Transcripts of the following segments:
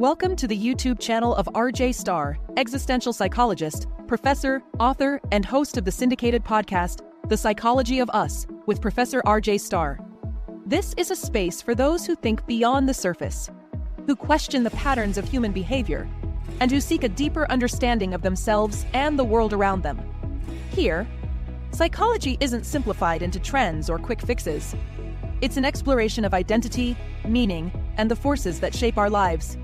Welcome to the YouTube channel of R.J. Starr, existential psychologist, professor, author, and host of the syndicated podcast, The Psychology of Us, with Professor R.J. Starr. This is a space for those who think beyond the surface, who question the patterns of human behavior, and who seek a deeper understanding of themselves and the world around them. Here, psychology isn't simplified into trends or quick fixes. It's an exploration of identity, meaning, and the forces that shape our lives.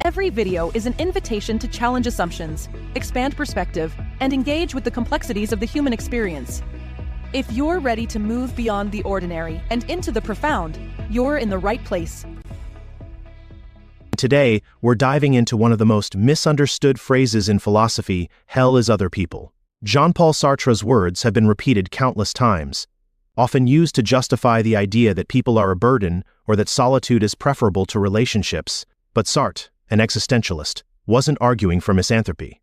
Every video is an invitation to challenge assumptions, expand perspective, and engage with the complexities of the human experience. If you're ready to move beyond the ordinary and into the profound, you're in the right place. Today, we're diving into one of the most misunderstood phrases in philosophy: hell is other people. Jean-Paul Sartre's words have been repeated countless times, often used to justify the idea that people are a burden or that solitude is preferable to relationships. But Sartre, an existentialist, wasn't arguing for misanthropy.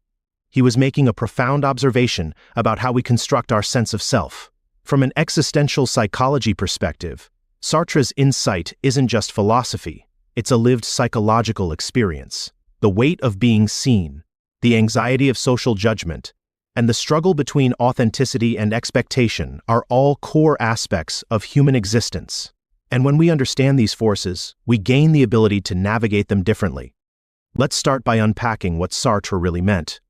He was making a profound observation about how we construct our sense of self. From an existential psychology perspective, Sartre's insight isn't just philosophy, it's a lived psychological experience. The weight of being seen, the anxiety of social judgment, and the struggle between authenticity and expectation are all core aspects of human existence. And when we understand these forces, we gain the ability to navigate them differently. Let's start by unpacking what Sartre really meant.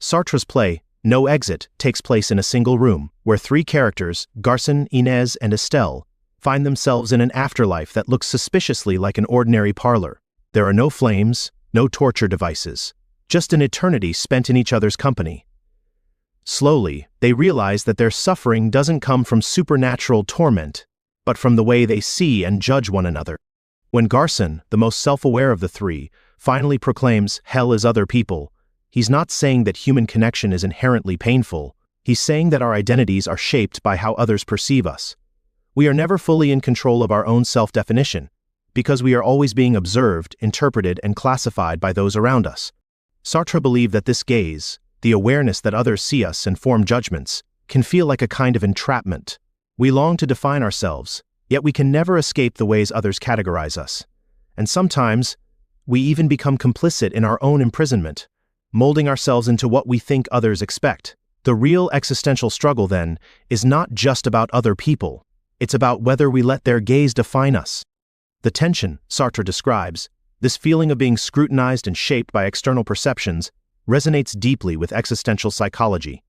Sartre's play, No Exit, takes place in a single room, where three characters, Garçon, Inez, and Estelle, find themselves in an afterlife that looks suspiciously like an ordinary parlor. There are no flames, no torture devices, just an eternity spent in each other's company. Slowly, they realize that their suffering doesn't come from supernatural torment, but from the way they see and judge one another. When Garçon, the most self-aware of the three, finally proclaims hell is other people, he's not saying that human connection is inherently painful. He's saying that our identities are shaped by how others perceive us. We are never fully in control of our own self-definition, because we are always being observed, interpreted, and classified by those around us. Sartre believed that this gaze, the awareness that others see us and form judgments, can feel like a kind of entrapment. We long to define ourselves, yet we can never escape the ways others categorize us. And sometimes, we even become complicit in our own imprisonment, molding ourselves into what we think others expect. The real existential struggle, then, is not just about other people. It's about whether we let their gaze define us. The tension, Sartre describes, this feeling of being scrutinized and shaped by external perceptions, resonates deeply with existential psychology.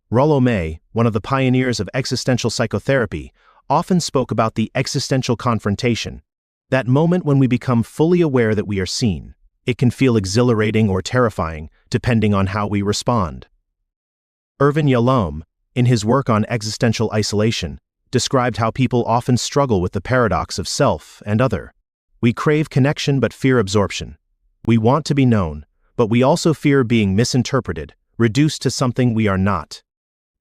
Rollo May, one of the pioneers of existential psychotherapy, often spoke about the existential confrontation, that moment when we become fully aware that we are seen. It can feel exhilarating or terrifying, depending on how we respond. Irvin Yalom, in his work on existential isolation, described how people often struggle with the paradox of self and other. We crave connection but fear absorption. We want to be known, but we also fear being misinterpreted, reduced to something we are not.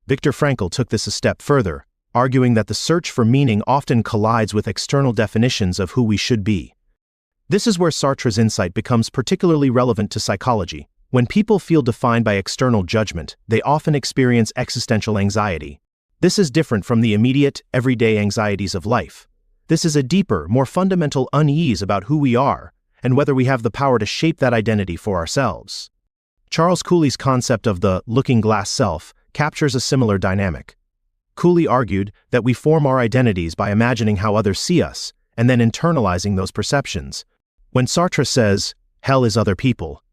Viktor Frankl took this a step further, arguing that the search for meaning often collides with external definitions of who we should be. This is where Sartre's insight becomes particularly relevant to psychology. When people feel defined by external judgment, they often experience existential anxiety. This is different from the immediate, everyday anxieties of life. This is a deeper, more fundamental unease about who we are, and whether we have the power to shape that identity for ourselves. Charles Cooley's concept of the looking glass self captures a similar dynamic. Cooley argued that we form our identities by imagining how others see us, and then internalizing those perceptions. When Sartre says, hell is other people,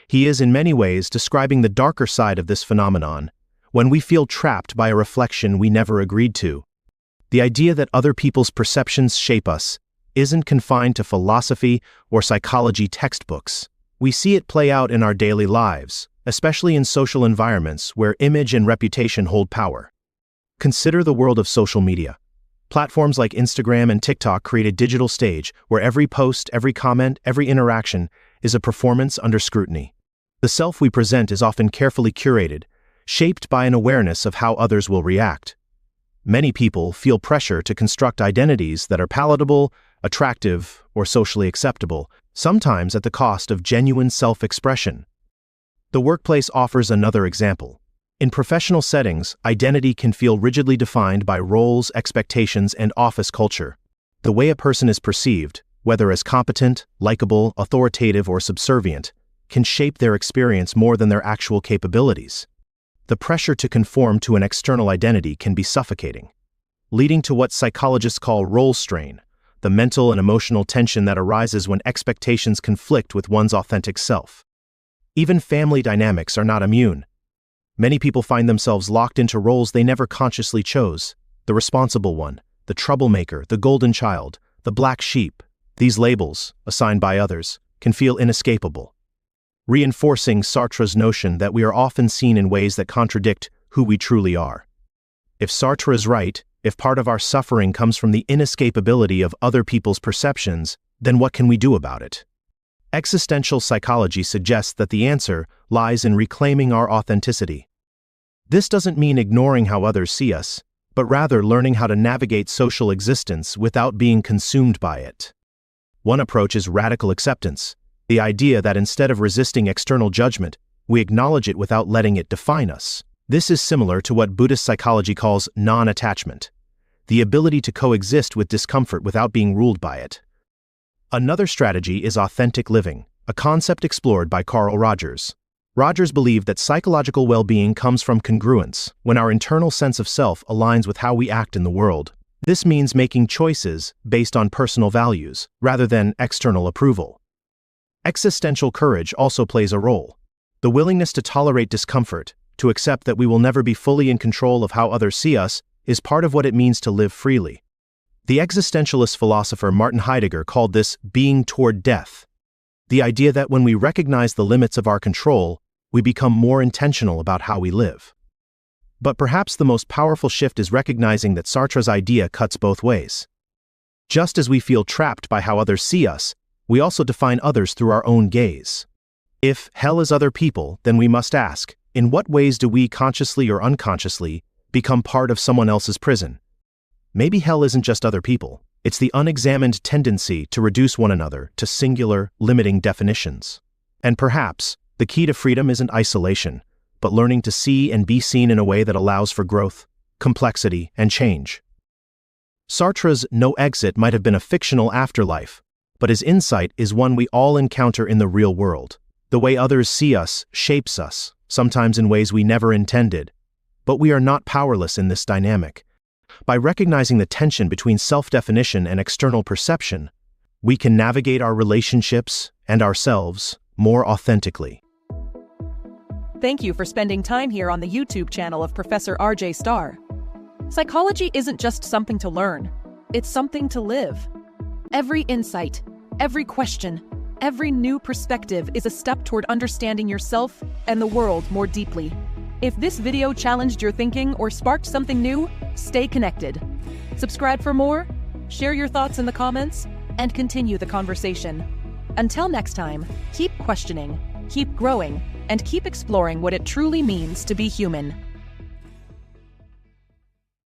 he is in many ways describing the darker side of this phenomenon, when we feel trapped by a reflection we never agreed to. The idea that other people's perceptions shape us isn't confined to philosophy or psychology textbooks. We see it play out in our daily lives, especially in social environments where image and reputation hold power. Consider the world of social media. Platforms like Instagram and TikTok create a digital stage where every post, every comment, every interaction is a performance under scrutiny. The self we present is often carefully curated, shaped by an awareness of how others will react. Many people feel pressure to construct identities that are palatable, attractive, or socially acceptable, sometimes at the cost of genuine self-expression. The workplace offers another example. In professional settings, identity can feel rigidly defined by roles, expectations, and office culture. The way a person is perceived, whether as competent, likable, authoritative, or subservient, can shape their experience more than their actual capabilities. The pressure to conform to an external identity can be suffocating, leading to what psychologists call role strain, the mental and emotional tension that arises when expectations conflict with one's authentic self. Even family dynamics are not immune. Many people find themselves locked into roles they never consciously chose: the responsible one, the troublemaker, the golden child, the black sheep. These labels, assigned by others, can feel inescapable, reinforcing Sartre's notion that we are often seen in ways that contradict who we truly are. If Sartre is right, if part of our suffering comes from the inescapability of other people's perceptions, then what can we do about it? Existential psychology suggests that the answer lies in reclaiming our authenticity. This doesn't mean ignoring how others see us, but rather learning how to navigate social existence without being consumed by it. One approach is radical acceptance, the idea that instead of resisting external judgment, we acknowledge it without letting it define us. This is similar to what Buddhist psychology calls non-attachment, the ability to coexist with discomfort without being ruled by it. Another strategy is authentic living, a concept explored by Carl Rogers. Rogers believed that psychological well-being comes from congruence, when our internal sense of self aligns with how we act in the world. This means making choices based on personal values, rather than external approval. Existential courage also plays a role. The willingness to tolerate discomfort, to accept that we will never be fully in control of how others see us, is part of what it means to live freely. The existentialist philosopher Martin Heidegger called this being toward death, the idea that when we recognize the limits of our control, we become more intentional about how we live. But perhaps the most powerful shift is recognizing that Sartre's idea cuts both ways. Just as we feel trapped by how others see us, we also define others through our own gaze. If hell is other people, then we must ask, in what ways do we, consciously or unconsciously, become part of someone else's prison? Maybe hell isn't just other people. It's the unexamined tendency to reduce one another to singular, limiting definitions. And perhaps, the key to freedom isn't isolation, but learning to see and be seen in a way that allows for growth, complexity, and change. Sartre's no exit might have been a fictional afterlife, but his insight is one we all encounter in the real world. The way others see us shapes us, sometimes in ways we never intended. But we are not powerless in this dynamic. By recognizing the tension between self-definition and external perception, we can navigate our relationships and ourselves more authentically. Thank you for spending time here on the YouTube channel of Professor R.J. Starr. Psychology isn't just something to learn, it's something to live. Every insight, every question, every new perspective is a step toward understanding yourself and the world more deeply. If this video challenged your thinking or sparked something new, stay connected. Subscribe for more, share your thoughts in the comments, and continue the conversation. Until next time, keep questioning, keep growing, and keep exploring what it truly means to be human.